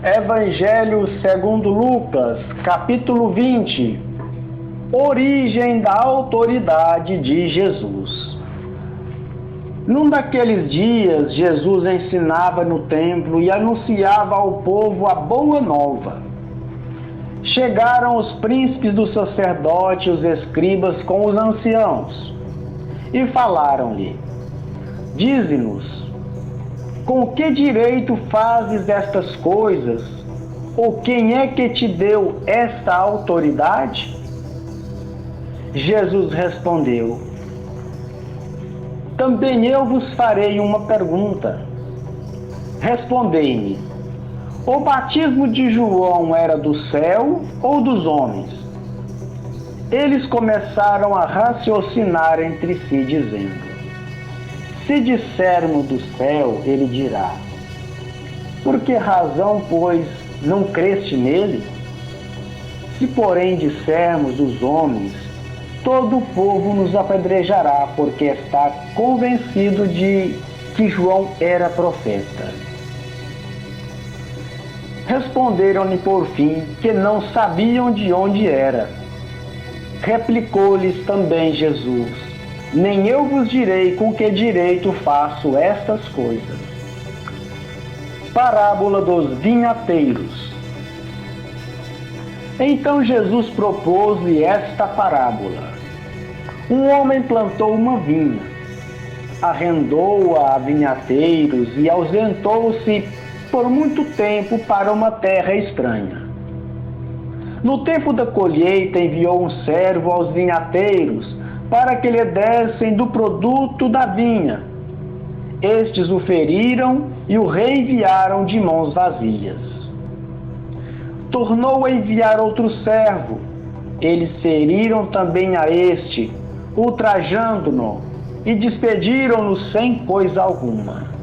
Evangelho segundo Lucas, capítulo 20. Origem da autoridade de Jesus. Num daqueles dias, Jesus ensinava no templo e anunciava ao povo a boa nova. Chegaram os príncipes dos sacerdotes e os escribas com os anciãos e falaram-lhe: Dize-nos, com que direito fazes estas coisas? Ou quem é que te deu esta autoridade? Jesus respondeu: Também eu vos farei uma pergunta. Respondei-me: o batismo de João era do céu ou dos homens? Eles começaram a raciocinar entre si, dizendo: Se dissermos do céu, ele dirá: Por que razão, pois, não creste nele? Se, porém, dissermos dos homens, todo o povo nos apedrejará, porque está convencido de que João era profeta. Responderam-lhe por fim que não sabiam de onde era. Replicou-lhes também Jesus: Nem eu vos direi com que direito faço estas coisas. Parábola dos vinhateiros. Então Jesus propôs-lhe esta parábola. Um homem plantou uma vinha, arrendou-a a vinhateiros e ausentou-se por muito tempo para uma terra estranha. No tempo da colheita enviou um servo aos vinhateiros para que lhe dessem do produto da vinha. Estes o feriram e o reenviaram de mãos vazias. Tornou a enviar outro servo. Eles feriram também a este, ultrajando-no, e despediram-no sem coisa alguma.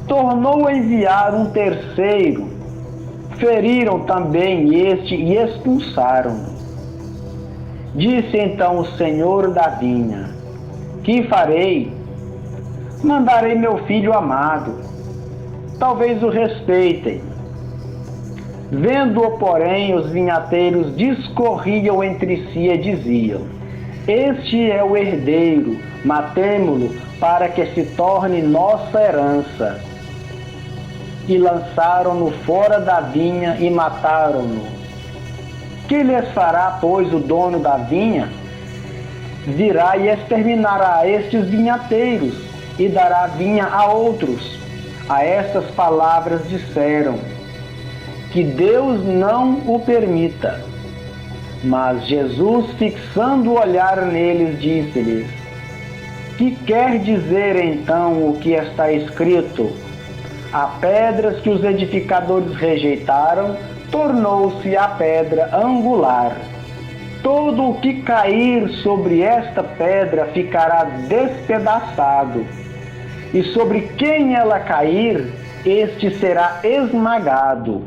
Tornou a enviar um terceiro. Feriram também este e expulsaram-no. Disse então o senhor da vinha: Que farei? Mandarei meu filho amado. Talvez o respeitem. Vendo-o, porém, os vinhateiros discorriam entre si e diziam: Este é o herdeiro, matemo-lo para que se torne nossa herança. E lançaram-no fora da vinha e mataram-no. Que lhes fará, pois, o dono da vinha? Virá e exterminará estes vinhateiros e dará vinha a outros. A estas palavras disseram: Que Deus não o permita. Mas Jesus, fixando o olhar neles, disse-lhes: Que quer dizer então o que está escrito? A pedra que os edificadores rejeitaram tornou-se a pedra angular. Todo o que cair sobre esta pedra ficará despedaçado, e sobre quem ela cair, este será esmagado.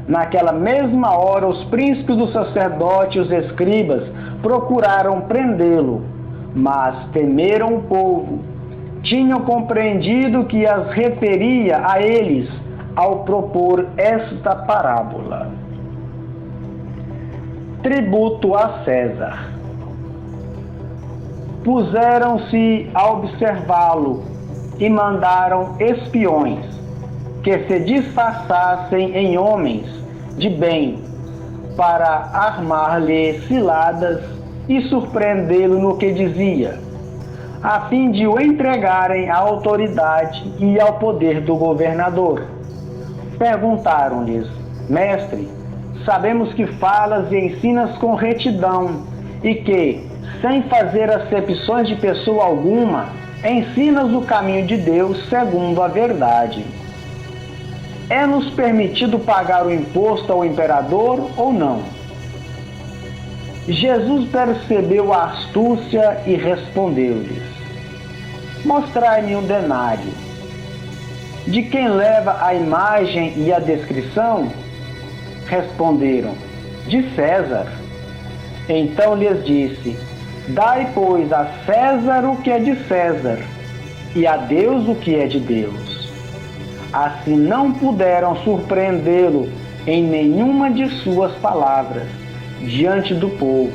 Naquela mesma hora, os príncipes dos sacerdotes e os escribas procuraram prendê-lo, mas temeram o povo. Tinham compreendido que as referia a eles ao propor esta parábola. Tributo a César. Puseram-se a observá-lo e mandaram espiões que se disfarçassem em homens de bem para armar-lhe ciladas e surpreendê-lo no que dizia, a fim de o entregarem à autoridade e ao poder do governador. Perguntaram-lhes: Mestre, sabemos que falas e ensinas com retidão e que, sem fazer acepções de pessoa alguma, ensinas o caminho de Deus segundo a verdade. É-nos permitido pagar o imposto ao imperador ou não? Jesus percebeu a astúcia e respondeu-lhes: Mostrai-me um denário. De quem leva a imagem e a descrição? Responderam: De César. Então lhes disse: Dai, pois, a César o que é de César, e a Deus o que é de Deus. Assim não puderam surpreendê-lo em nenhuma de suas palavras diante do povo.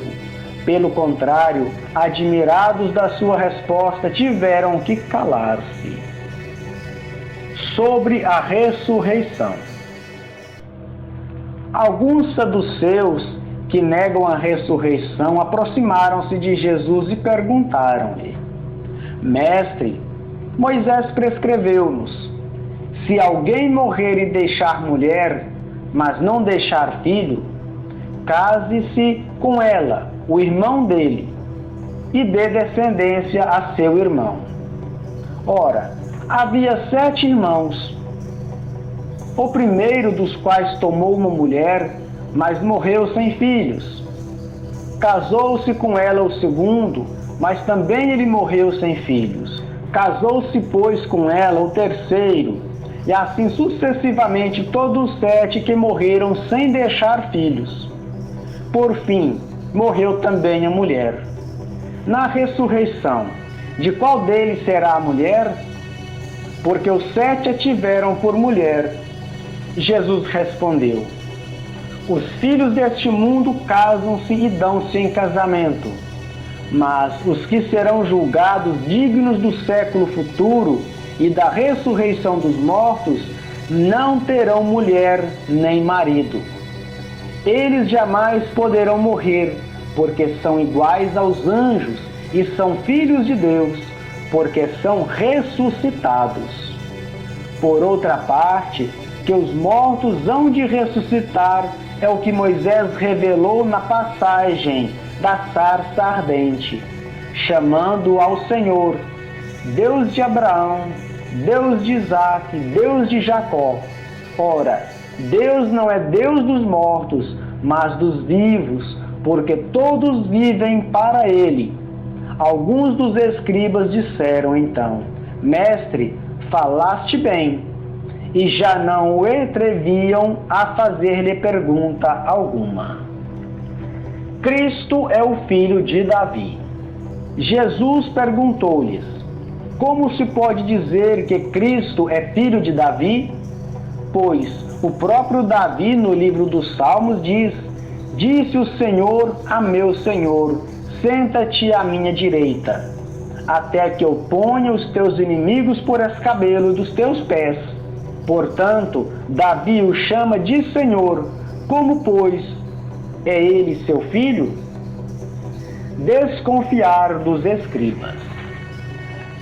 Pelo contrário, admirados da sua resposta, tiveram que calar-se. Sobre a ressurreição. Alguns saduceus que negam a ressurreição aproximaram-se de Jesus e perguntaram-lhe: Mestre, Moisés prescreveu-nos: se alguém morrer e deixar mulher, mas não deixar filho, case-se com ela, o irmão dele, e dê descendência a seu irmão. Ora, havia 7 irmãos. O primeiro dos quais tomou uma mulher, mas morreu sem filhos. Casou-se com ela o segundo, mas também ele morreu sem filhos. Casou-se, pois, com ela o terceiro, e assim sucessivamente todos os 7 que morreram sem deixar filhos. Por fim, morreu também a mulher. Na ressurreição, de qual deles será a mulher? Porque os 7 a tiveram por mulher. Jesus respondeu: os filhos deste mundo casam-se e dão-se em casamento, mas os que serão julgados dignos do século futuro e da ressurreição dos mortos não terão mulher nem marido. Eles jamais poderão morrer, porque são iguais aos anjos, e são filhos de Deus, porque são ressuscitados. Por outra parte, que os mortos hão de ressuscitar é o que Moisés revelou na passagem da sarça ardente, chamando ao Senhor, Deus de Abraão, Deus de Isaque, Deus de Jacó. Ora, Deus não é Deus dos mortos, mas dos vivos, porque todos vivem para Ele. Alguns dos escribas disseram então: Mestre, falaste bem. E já não o atreviam a fazer-lhe pergunta alguma. Cristo é o filho de Davi. Jesus perguntou-lhes: como se pode dizer que Cristo é filho de Davi? Pois o próprio Davi, no livro dos Salmos, diz: disse o Senhor a meu Senhor, senta-te à minha direita, até que eu ponha os teus inimigos por escabelo dos teus pés. Portanto, Davi o chama de Senhor. Como, pois, é ele seu filho? Desconfiar dos escribas.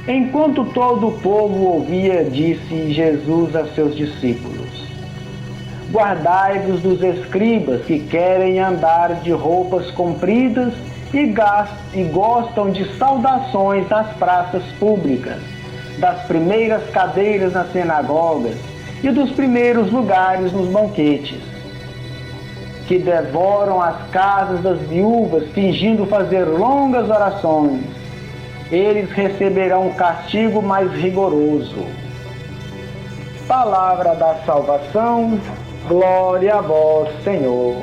Enquanto todo o povo ouvia, disse Jesus a seus discípulos: guardai-vos dos escribas que querem andar de roupas compridas e gostam de saudações nas praças públicas, das primeiras cadeiras nas sinagogas e dos primeiros lugares nos banquetes, que devoram as casas das viúvas fingindo fazer longas orações. Eles receberão um castigo mais rigoroso. Palavra da salvação, glória a vós, Senhor.